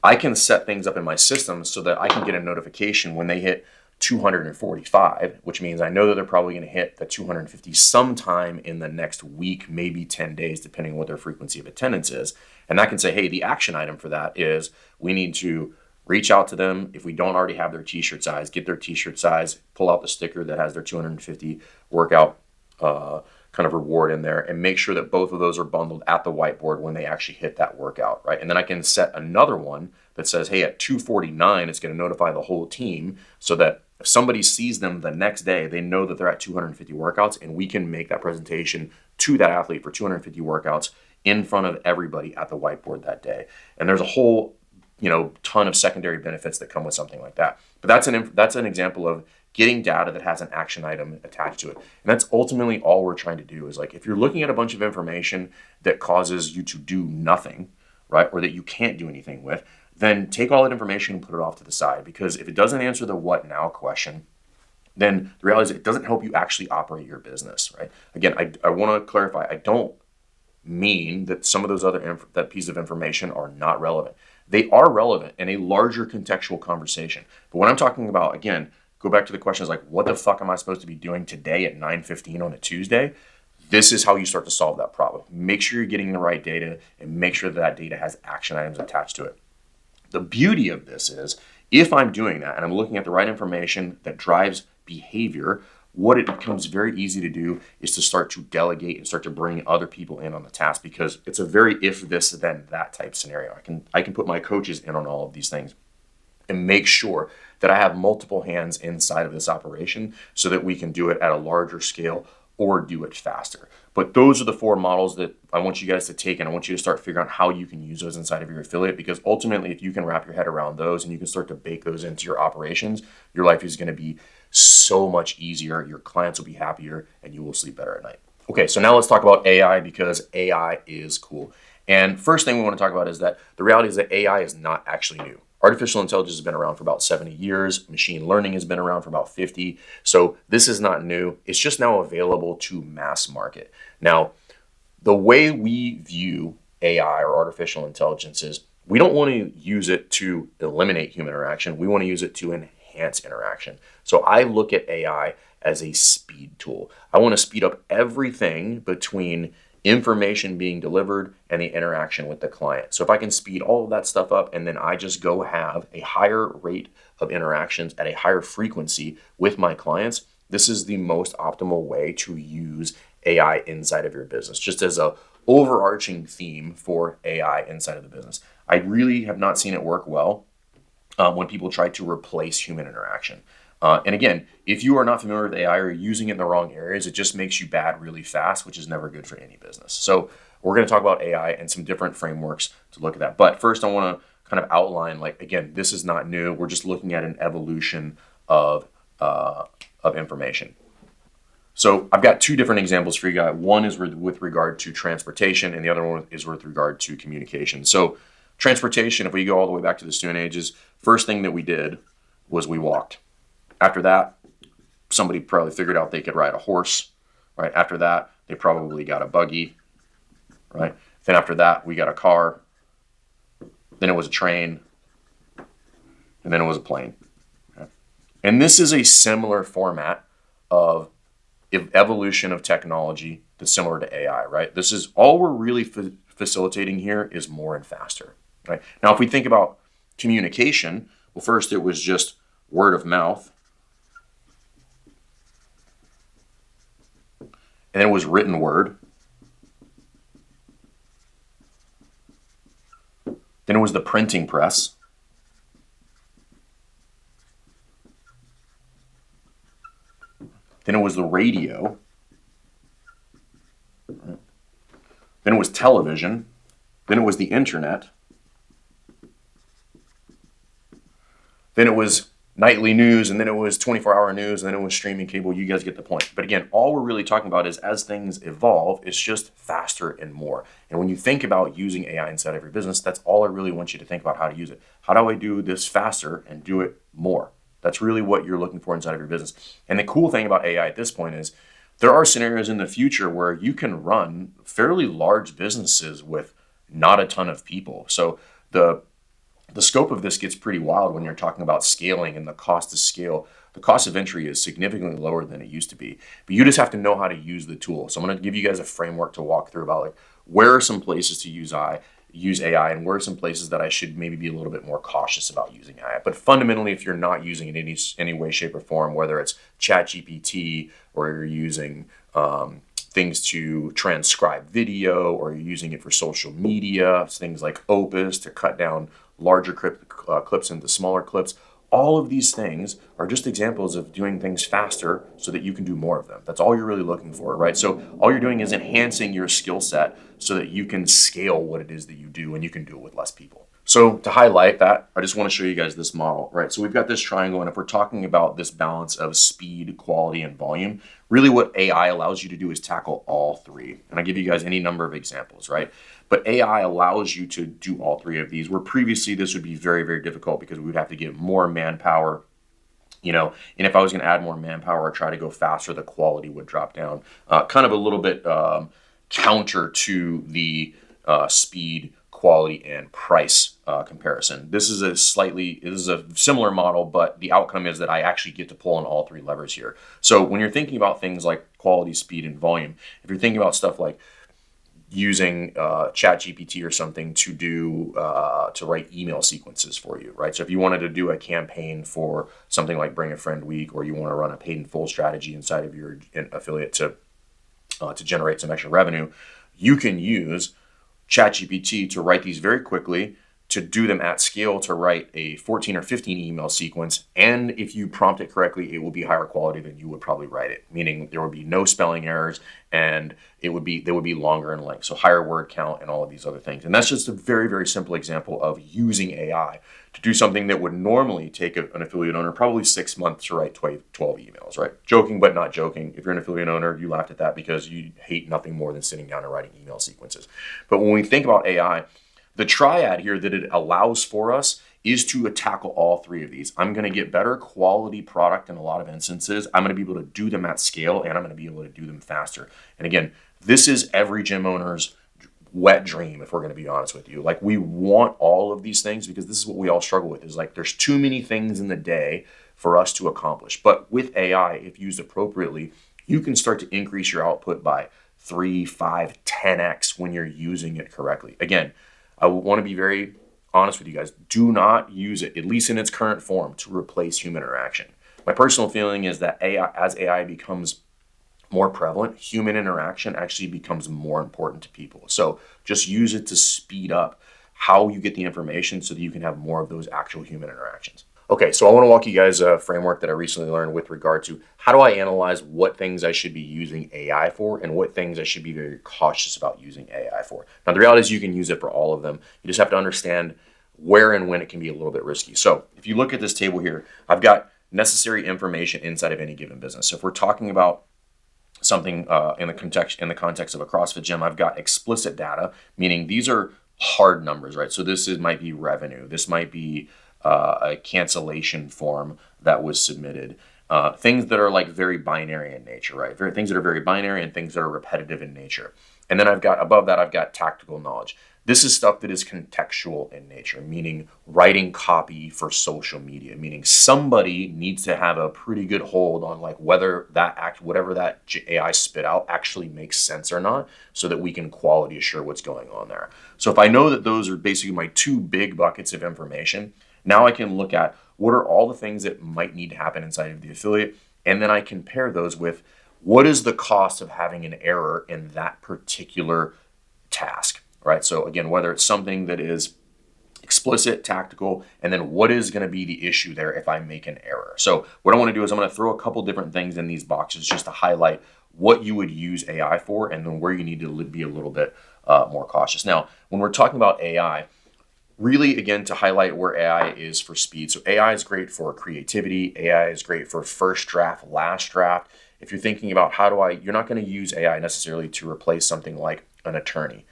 I can set things up in my system so that I can get a notification when they hit 245, which means I know that they're probably going to hit the 250 sometime in the next week, maybe 10 days, depending on what their frequency of attendance is. And I can say, hey, the action item for that is we need to reach out to them. If we don't already have their t-shirt size, get their t-shirt size, pull out the sticker that has their 250 workout kind of reward in there, and make sure that both of those are bundled at the whiteboard when they actually hit that workout, right? And then I can set another one that says, hey, at 249, it's going to notify the whole team so that if somebody sees them the next day, they know that they're at 250 workouts, and we can make that presentation to that athlete for 250 workouts in front of everybody at the whiteboard that day. And there's a whole, ton of secondary benefits that come with something like that. But that's an example of getting data that has an action item attached to it. And that's ultimately all we're trying to do is, like, if you're looking at a bunch of information that causes you to do nothing, right, or that you can't do anything with, then take all that information and put it off to the side. Because if it doesn't answer the what now question, then the reality is it doesn't help you actually operate your business, right? Again, I want to clarify, I don't mean that some of those other that piece of information are not relevant. They are relevant in a larger contextual conversation. But when I'm talking about, again, go back to the questions like, what the fuck am I supposed to be doing today at 9:15 on a Tuesday? This is how you start to solve that problem. Make sure you're getting the right data and make sure that data has action items attached to it. The beauty of this is, if I'm doing that and I'm looking at the right information that drives behavior, what it becomes very easy to do is to start to delegate and start to bring other people in on the task, because it's a very if this then that type scenario. I can put my coaches in on all of these things and make sure that I have multiple hands inside of this operation so that we can do it at a larger scale or do it faster. But those are the 4 models that I want you guys to take, and I want you to start figuring out how you can use those inside of your affiliate, because ultimately, if you can wrap your head around those and you can start to bake those into your operations, your life is going to be so much easier, your clients will be happier, and you will sleep better at night. Okay, so now let's talk about AI, because AI is cool. And first thing we want to talk about is that the reality is that AI is not actually new. Artificial intelligence has been around for about 70 years. Machine learning has been around for about 50. So this is not new. It's just now available to mass market. Now, the way we view AI or artificial intelligence is we don't want to use it to eliminate human interaction. We want to use it to enhance interaction. So I look at AI as a speed tool. I want to speed up everything between information being delivered and the interaction with the client. So if I can speed all of that stuff up and then I just go have a higher rate of interactions at a higher frequency with my clients, this is the most optimal way to use AI inside of your business, just as a overarching theme for AI inside of the business. I really have not seen it work well when people try to replace human interaction. And again, if you are not familiar with AI or using it in the wrong areas, it just makes you bad really fast, which is never good for any business. So we're going to talk about AI and some different frameworks to look at that. But first, I want to kind of outline, like, again, this is not new. We're just looking at an evolution of information. So I've got two different examples for you guys. One is with regard to transportation, and the other one is with regard to communication. So transportation, if we go all the way back to the Stone Ages, first thing that we did was we walked. After that, somebody probably figured out they could ride a horse, right? After that, they probably got a buggy, right? Then after that, we got a car. Then it was a train. And then it was a plane. Okay? And this is a similar format of evolution of technology that's similar to AI, right? This is all we're really facilitating here is more and faster, right? Now, if we think about communication, well, first it was just word of mouth. And then it was written word. Then it was the printing press. Then it was the radio. Then it was television. Then it was the internet. Then it was nightly news, and then it was 24-hour news, and then it was streaming cable. You guys get the point. But again, all we're really talking about is as things evolve, it's just faster and more. And when you think about using AI inside of your business, that's all I really want you to think about how to use it. How do I do this faster and do it more? That's really what you're looking for inside of your business. And the cool thing about AI at this point is there are scenarios in the future where you can run fairly large businesses with not a ton of people. So the scope of this gets pretty wild when you're talking about scaling and the cost to scale. The cost of entry is significantly lower than it used to be, but you just have to know how to use the tool. So I'm going to give you guys a framework to walk through about like where are some places to use AI and where are some places that I should maybe be a little bit more cautious about using AI. But fundamentally, if you're not using it in any way, shape, or form, whether it's ChatGPT or you're using things to transcribe video or you're using it for social media, things like Opus to cut down larger clips into smaller clips. All of these things are just examples of doing things faster so that you can do more of them. That's all you're really looking for, right? So all you're doing is enhancing your skill set so that you can scale what it is that you do and you can do it with less people. So to highlight that, I just want to show you guys this model, right? So we've got this triangle, and if we're talking about this balance of speed, quality, and volume, really what AI allows you to do is tackle all three. And I give you guys any number of examples, right? But AI allows you to do all three of these, where previously this would be very, very difficult because we would have to get more manpower, and if I was going to add more manpower or try to go faster, the quality would drop down. Kind of a little bit counter to the speed, quality, and price comparison. This is a similar model, but the outcome is that I actually get to pull on all three levers here. So when you're thinking about things like quality, speed, and volume, if you're thinking about stuff like using ChatGPT or something to write email sequences for you, right? So if you wanted to do a campaign for something like Bring a Friend Week, or you want to run a paid in full strategy inside of your affiliate to generate some extra revenue, you can use ChatGPT to write these very quickly, to do them at scale, to write a 14 or 15 email sequence. And if you prompt it correctly, it will be higher quality than you would probably write it, meaning there would be no spelling errors and they would be longer in length. So higher word count and all of these other things. And that's just a very, very simple example of using AI to do something that would normally take an affiliate owner probably 6 months to write 12 emails, right? Joking, but not joking. If you're an affiliate owner, you laughed at that because you hate nothing more than sitting down and writing email sequences. But when we think about AI, the triad here that it allows for us is to tackle all three of these. I'm going to get better quality product in a lot of instances. I'm going to be able to do them at scale, and I'm going to be able to do them faster. And again, this is every gym owner's wet dream, if we're going to be honest with you. Like, we want all of these things because this is what we all struggle with, is like there's too many things in the day for us to accomplish. But with AI, if used appropriately, you can start to increase your output by 3, 5, 10x when you're using it correctly. Again, I want to be very honest with you guys. Do not use it, at least in its current form, to replace human interaction. My personal feeling is that as AI becomes more prevalent, human interaction actually becomes more important to people. So just use it to speed up how you get the information so that you can have more of those actual human interactions. Okay, so I want to walk you guys a framework that I recently learned with regard to how do I analyze what things I should be using AI for and what things I should be very cautious about using AI for. Now, the reality is you can use it for all of them. You just have to understand where and when it can be a little bit risky. So if you look at this table here, I've got necessary information inside of any given business. So if we're talking about something in the context of a CrossFit gym, I've got explicit data, meaning these are hard numbers, right? So might be revenue. This might be a cancellation form that was submitted. Things that are like very binary in nature, right? Things that are very binary and things that are repetitive in nature. And then above that, I've got tactical knowledge. This is stuff that is contextual in nature, meaning writing copy for social media, meaning somebody needs to have a pretty good hold on like whether whatever that AI spit out actually makes sense or not, so that we can quality assure what's going on there. So if I know that those are basically my two big buckets of information, now I can look at what are all the things that might need to happen inside of the affiliate, and then I compare those with what is the cost of having an error in that particular task. Right. So again, whether it's something that is explicit, tactical, and then what is going to be the issue there if I make an error. So what I want to do is I'm going to throw a couple different things in these boxes just to highlight what you would use AI for and then where you need to be a little bit more cautious. Now, when we're talking about AI, really, again, to highlight where AI is for speed. So AI is great for creativity. AI is great for first draft, last draft. If you're thinking about you're not going to use AI necessarily to replace something like an attorney.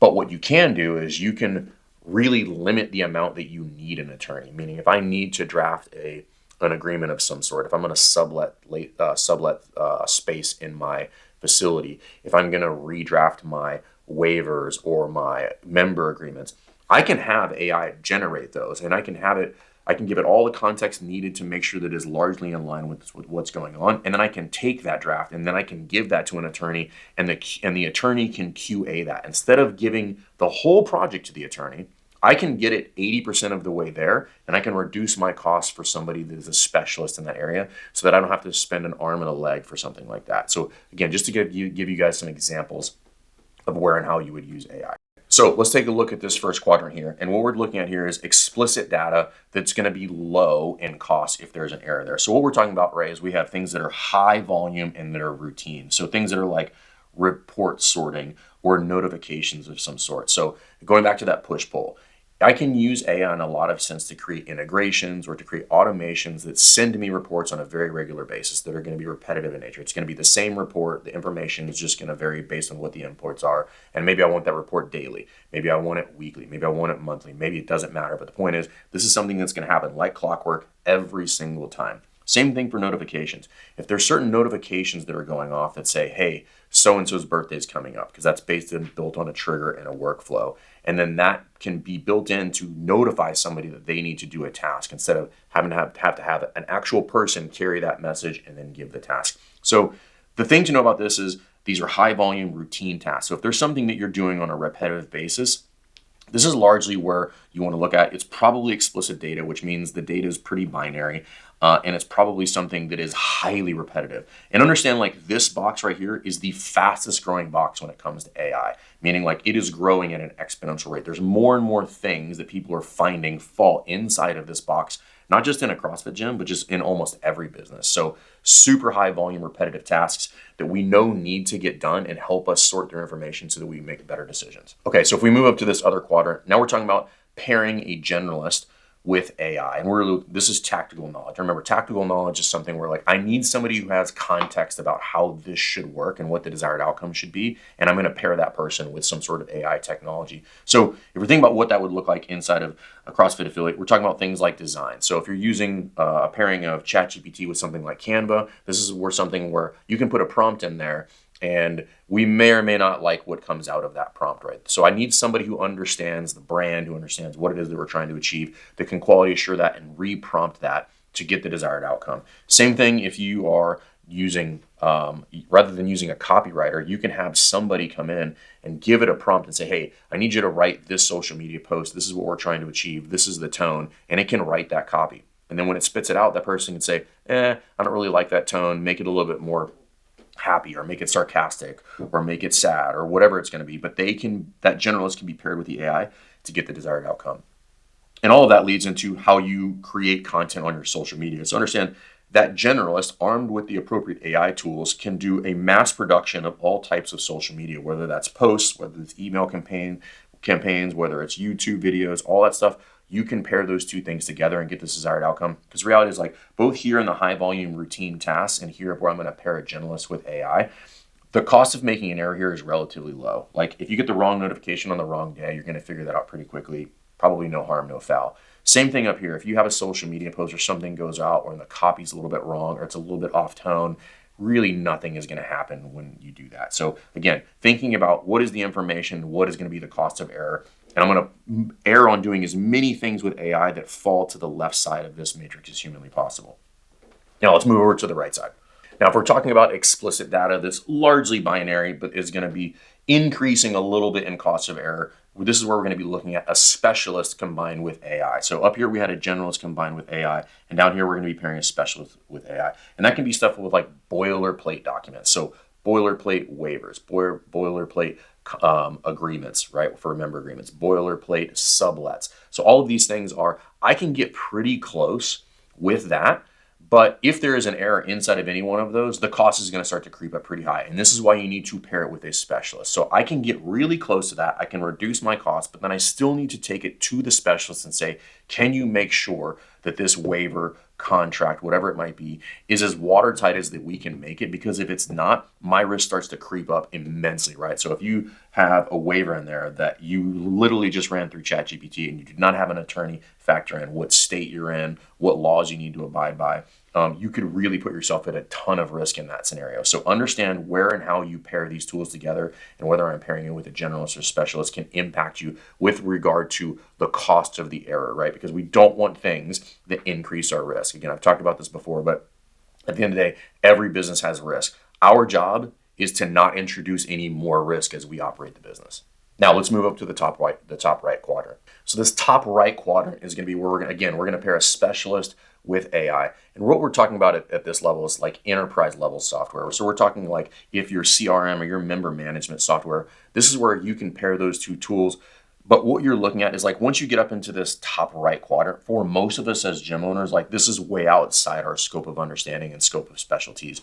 But what you can do is you can really limit the amount that you need an attorney. Meaning, if I need to draft an agreement of some sort, if I'm going to sublet space in my facility, if I'm going to redraft my waivers or my member agreements, I can have AI generate those, and I can give it all the context needed to make sure that it is largely in line with what's going on. And then I can take that draft and then I can give that to an attorney, and the attorney can QA that. Instead of giving the whole project to the attorney, I can get it 80% of the way there, and I can reduce my costs for somebody that is a specialist in that area so that I don't have to spend an arm and a leg for something like that. So again, just to give you guys some examples of where and how you would use AI. So let's take a look at this first quadrant here. And what we're looking at here is explicit data that's going to be low in cost if there's an error there. So what we're talking about, Ray, is we have things that are high volume and that are routine. So things that are like report sorting or notifications of some sort. So going back to that push-pull, I can use AI in a lot of sense to create integrations or to create automations that send me reports on a very regular basis that are going to be repetitive in nature. It's going to be the same report. The information is just going to vary based on what the inputs are. And maybe I want that report daily. Maybe I want it weekly. Maybe I want it monthly. Maybe it doesn't matter. But the point is, this is something that's going to happen like clockwork every single time. Same thing for notifications. If there's certain notifications that are going off that say, hey, so-and-so's birthday is coming up, because that's built on a trigger and a workflow. And then that can be built in to notify somebody that they need to do a task instead of having to have an actual person carry that message and then give the task. So the thing to know about this is these are high volume routine tasks. So if there's something that you're doing on a repetitive basis, this is largely where you want to look at. It's probably explicit data, which means the data is pretty binary, and it's probably something that is highly repetitive. And understand, like, this box right here is the fastest growing box when it comes to AI, meaning like it is growing at an exponential rate. There's more and more things that people are finding fall inside of this box, not just in a CrossFit gym, but just in almost every business. So super high volume repetitive tasks that we know need to get done and help us sort through information so that we make better decisions. Okay, so if we move up to this other quadrant, now we're talking about pairing a generalist with AI. And this is tactical knowledge. Remember, tactical knowledge is something where like I need somebody who has context about how this should work and what the desired outcome should be. And I'm going to pair that person with some sort of AI technology. So if we're thinking about what that would look like inside of a CrossFit affiliate, we're talking about things like design. So if you're using a pairing of ChatGPT with something like Canva, this is something where you can put a prompt in there and we may or may not like what comes out of that prompt, right? So I need somebody who understands the brand, who understands what it is that we're trying to achieve, that can quality assure that and re-prompt that to get the desired outcome. Same thing if you are using, rather than using a copywriter, you can have somebody come in and give it a prompt and say, hey, I need you to write this social media post. This is what we're trying to achieve. This is the tone. And it can write that copy. And then when it spits it out, that person can say, I don't really like that tone. Make it a little bit more happy or make it sarcastic or make it sad or whatever it's going to be. But that generalist can be paired with the AI to get the desired outcome. And all of that leads into how you create content on your social media. So understand that generalist, armed with the appropriate AI tools, can do a mass production of all types of social media, whether that's posts, whether it's email campaigns, whether it's YouTube videos, all that stuff. You can pair those two things together and get this desired outcome. Because reality is, like, both here in the high volume routine tasks and here where I'm going to pair a generalist with AI, the cost of making an error here is relatively low. Like, if you get the wrong notification on the wrong day, you're going to figure that out pretty quickly. Probably no harm, no foul. Same thing up here. If you have a social media post or something goes out or the copy's a little bit wrong or it's a little bit off tone, really nothing is going to happen when you do that. So again, thinking about what is the information, what is going to be the cost of error, and I'm going to err on doing as many things with AI that fall to the left side of this matrix as humanly possible. Now let's move over to the right side. Now, if we're talking about explicit data that's largely binary, but is going to be increasing a little bit in cost of error, this is where we're going to be looking at a specialist combined with AI. So up here, we had a generalist combined with AI, and down here, we're going to be pairing a specialist with AI. And that can be stuff with like boilerplate documents. So boilerplate waivers, boilerplate agreements, right, for member agreements, boilerplate sublets. So all of these things I can get pretty close with that. But if there is an error inside of any one of those, the cost is going to start to creep up pretty high. And this is why you need to pair it with a specialist. So I can get really close to that. I can reduce my cost, but then I still need to take it to the specialist and say, can you make sure that this waiver, contract, whatever it might be, is as watertight as that we can make it? Because if it's not, my risk starts to creep up immensely, right? So if you have a waiver in there that you literally just ran through ChatGPT and you do not have an attorney factor in what state you're in, what laws you need to abide by, you could really put yourself at a ton of risk in that scenario. So understand where and how you pair these tools together, and whether I'm pairing it with a generalist or specialist can impact you with regard to the cost of the error, right? Because we don't want things that increase our risk. Again, I've talked about this before, but at the end of the day, every business has risk. Our job is to not introduce any more risk as we operate the business. Now let's move up to the top right quadrant. So this top right quadrant is going to be where we're going to pair a specialist with AI. And what we're talking about at this level is like enterprise level software. So we're talking like if your CRM or your member management software, this is where you can pair those two tools. But what you're looking at is like once you get up into this top right quadrant, for most of us as gym owners, like this is way outside our scope of understanding and scope of specialties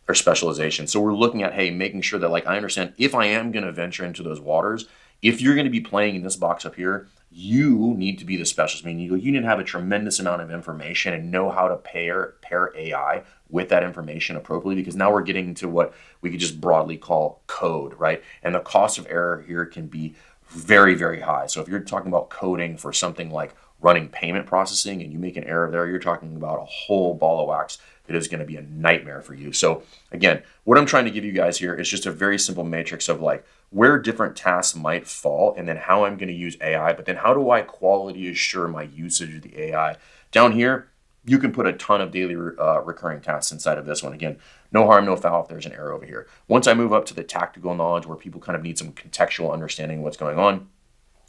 or specialization. So we're looking at, hey, making sure that like I understand if I am going to venture into those waters, if you're going to be playing in this box up here, you need to be the specialist. I mean, you need to have a tremendous amount of information and know how to pair AI with that information appropriately, because now we're getting into what we could just broadly call code, right? And the cost of error here can be very, very high. So if you're talking about coding for something like running payment processing and you make an error there, you're talking about a whole ball of wax that is going to be a nightmare for you. So again, what I'm trying to give you guys here is just a very simple matrix of like where different tasks might fall and then how I'm going to use AI, but then how do I quality assure my usage of the AI? Down here, you can put a ton of daily recurring tasks inside of this one. Again, no harm, no foul if there's an error over here. Once I move up to the tactical knowledge where people kind of need some contextual understanding of what's going on,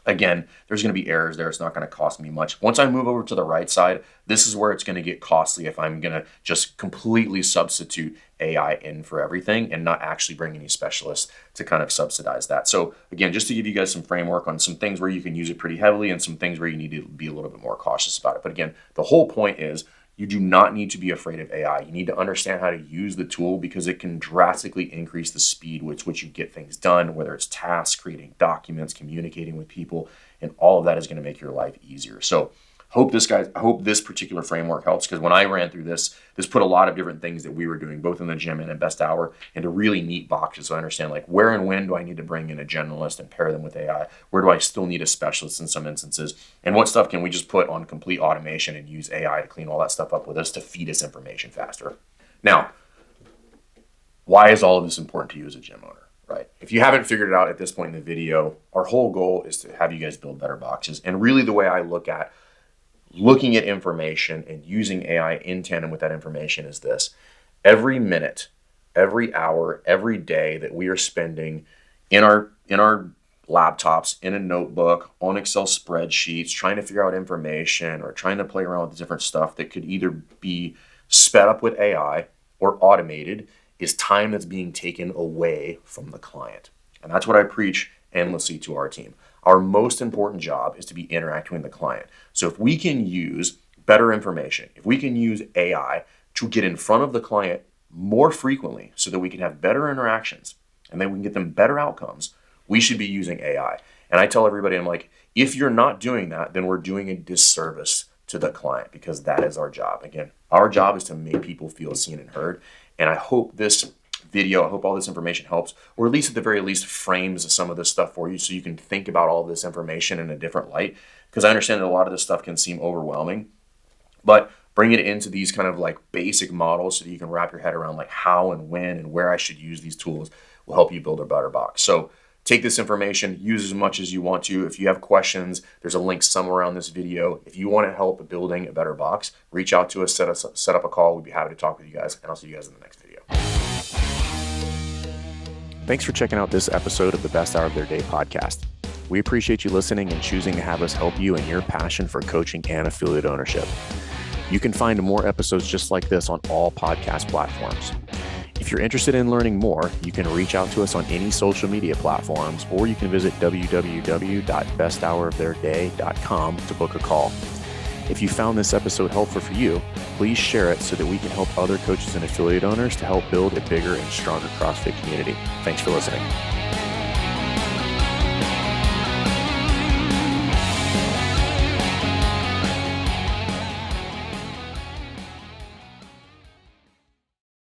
again, there's going to be errors there. It's not going to cost me much. Once I move over to the right side, this is where it's going to get costly if I'm going to just completely substitute AI in for everything and not actually bring any specialists to kind of subsidize that. So again, just to give you guys some framework on some things where you can use it pretty heavily and some things where you need to be a little bit more cautious about it. But again, the whole point is you do not need to be afraid of AI. You need to understand how to use the tool because it can drastically increase the speed with which you get things done, whether it's tasks, creating documents, communicating with people, and all of that is going to make your life easier. So I hope this particular framework helps, because when I ran through this put a lot of different things that we were doing both in the gym and in Best Hour into really neat boxes. So I understand like where and when do I need to bring in a generalist and pair them with AI? Where do I still need a specialist in some instances? And what stuff can we just put on complete automation and use AI to clean all that stuff up with us to feed us information faster? Now, why is all of this important to you as a gym owner? Right? If you haven't figured it out at this point in the video, our whole goal is to have you guys build better boxes. And really the way I look at looking at information and using AI in tandem with that information is this. Every minute, every hour, every day that we are spending in our laptops, in a notebook, on Excel spreadsheets, trying to figure out information or trying to play around with different stuff that could either be sped up with AI or automated is time that's being taken away from the client. And that's what I preach endlessly to our team. Our most important job is to be interacting with the client. So if we can use better information, if we can use AI to get in front of the client more frequently so that we can have better interactions and then we can get them better outcomes, we should be using AI. And I tell everybody, I'm like, if you're not doing that, then we're doing a disservice to the client, because that is our job. Again, our job is to make people feel seen and heard. And I hope this video, I hope all this information helps, or at least at the very least frames some of this stuff for you so you can think about all this information in a different light. Because I understand that a lot of this stuff can seem overwhelming, but bring it into these kind of like basic models so that you can wrap your head around like how and when and where I should use these tools will help you build a better box. So take this information, use as much as you want to. If you have questions, there's a link somewhere around this video. If you want to help building a better box, reach out to us, set up a call. We'd be happy to talk with you guys, and I'll see you guys in the next video. Thanks for checking out this episode of the Best Hour of Their Day podcast. We appreciate you listening and choosing to have us help you in your passion for coaching and affiliate ownership. You can find more episodes just like this on all podcast platforms. If you're interested in learning more, you can reach out to us on any social media platforms, or you can visit www.besthouroftheirday.com to book a call. If you found this episode helpful for you, please share it so that we can help other coaches and affiliate owners to help build a bigger and stronger CrossFit community. Thanks for listening.